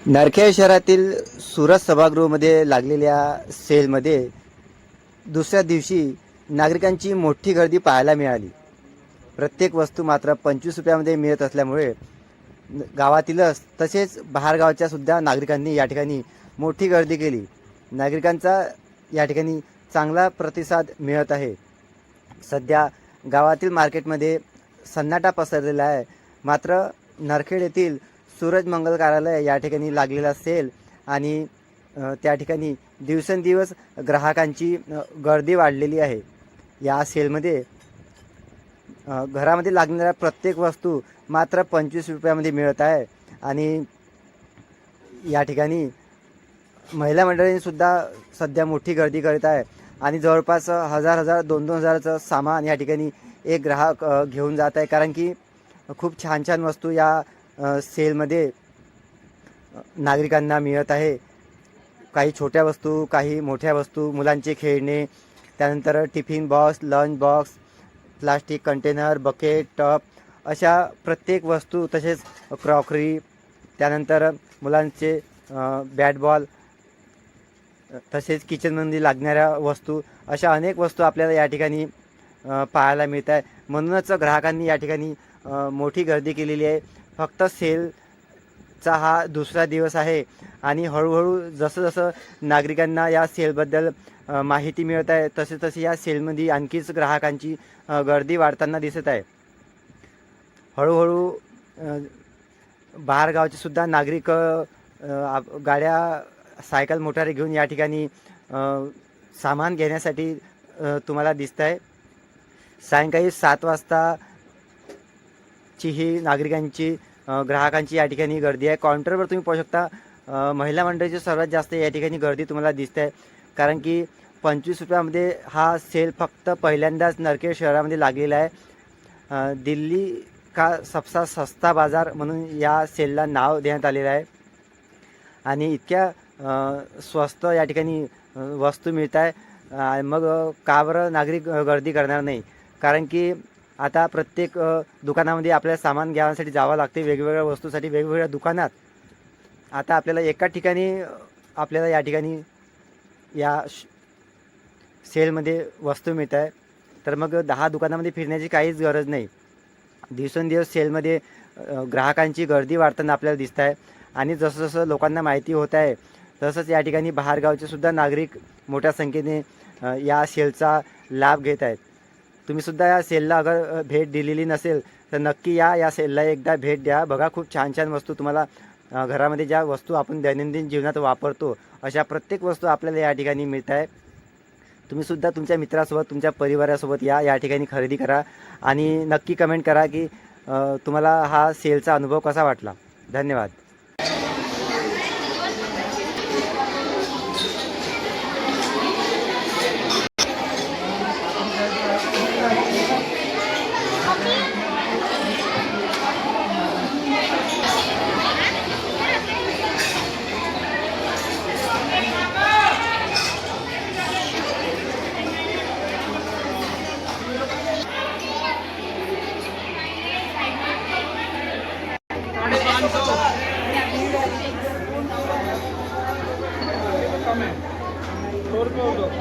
नरखेड शहरातील सुरत सभागृहामध्ये लागलेल्या सेलमध्ये दुसऱ्या दिवशी नागरिकांची मोठी गर्दी पाहायला मिळाली. प्रत्येक वस्तू मात्र 25 रुपयामध्ये मिळत असल्यामुळे गावातीलच तसेच बाहेरगावच्या सुद्धा नागरिकांनी या ठिकाणी मोठी गर्दी केली. नागरिकांचा या ठिकाणी चांगला प्रतिसाद मिळत आहे. सध्या गावातील मार्केटमध्ये सन्नाटा पसरलेला आहे. मात्र नरखेड येथील सूरज मंगल कार्यालय या ठिकाणी लागलेला सेल आणि त्या ठिकाणी दिवसेंदिवस ग्राहकांची गर्दी वाढलेली आहे. या सेलमध्ये घरामध्ये लागणाऱ्या प्रत्येक वस्तू मात्र 25 रुपयामध्ये मिळत आहे. आणि या ठिकाणी महिला मंडळींनीसुद्धा सध्या मोठी गर्दी करत आहे आणि जवळपास 1000-2-2 हजाराचं सामान या ठिकाणी एक ग्राहक घेऊन जात आहे. कारण की खूप छान छान वस्तू या सेलमध्ये नागरिकांना मिळत आहे. काही छोट्या वस्तू, काही मोठ्या वस्तू, मुलांचे खेळणे, त्यानंतर tiffin box, lunch box, plastic container, bucket, टप अशा प्रत्येक वस्तू, तसेच क्रॉकरी, त्यानंतर मुलांचे बॅट बॉल, तसेच किचनमध्ये लागणाऱ्या वस्तू, अशा अनेक वस्तू आपल्याला या ठिकाणी पाहायला मिळत आहे. म्हणूनच ग्राहकांनी या ठिकाणी मोठी गर्दी केलेली आहे. फक्त सेलचा हा दुसरा दिवस आहे आणि हळूहळू जसं जसं नागरिकांना या सेलबद्दल माहिती मिळत आहे तसे या सेलमध्ये आणखीच ग्राहकांची गर्दी वाढताना दिसत आहे. हळूहळू बाहेरगावचे सुद्धा नागरिक गाड्या, सायकल, मोटारी घेऊन या ठिकाणी सामान घेण्यासाठी तुम्हाला दिसत आहे. सायंकाळी 7 वाजताची ही नागरिकांची ग्राहकांची या ठिकाणी गर्दी आहे. काउंटरवर तुम्ही पाहू शकता महिला मंडळीची सर्वात जास्त या ठिकाणी गर्दी तुम्हाला दिसते आहे. कारण की 25 रुपयामध्ये हा सेल फक्त पहिल्यांदाच नरखेड शहरामध्ये लागलेला आहे. दिल्ली का सबसा सस्ता बाजार म्हणून या सेलला नाव देण्यात आलेलं आहे. आणि इतक्या स्वस्त या ठिकाणी वस्तू मिळत आहे. मग का बरं नागरिक गर्दी करणार नाही? कारण की आता प्रत्येक दुकानामध्ये आपल्याला सामान घ्यायसाठी जावं लागते, वेगवेगळ्या वस्तूसाठी वेगवेगळ्या दुकानात. आता आपल्याला एका ठिकाणी आपल्याला या ठिकाणी या सेलमध्ये वस्तू मिळत आहे, तर मग 10 दुकानामध्ये फिरण्याची काहीच गरज नाही. दिवसेंदिवस सेलमध्ये ग्राहकांची गर्दी वाढताना आपल्याला दिसत आहे. आणि जसं जसं लोकांना माहिती होत आहे तसंच या ठिकाणी बाहेरगावचे सुद्धा नागरिक मोठ्या संख्येने या सेलचा लाभ घेत आहेत. तुम्हीसुद्धा या सेलला अगर भेट दिलेली नसेल तर नक्की या सेलला एकदा भेट द्या. बघा, खूप छान छान वस्तू तुम्हाला घरामध्ये ज्या वस्तू आपण दैनंदिन जीवनात वापरतो अशा प्रत्येक वस्तू आपल्याला या ठिकाणी मिळत आहे. तुम्हीसुद्धा तुमच्या मित्रासोबत, तुमच्या परिवारासोबत या ठिकाणी खरेदी करा आणि नक्की कमेंट करा की तुम्हाला हा सेलचा अनुभव कसा वाटला. धन्यवाद. कम है 100 रुपये हो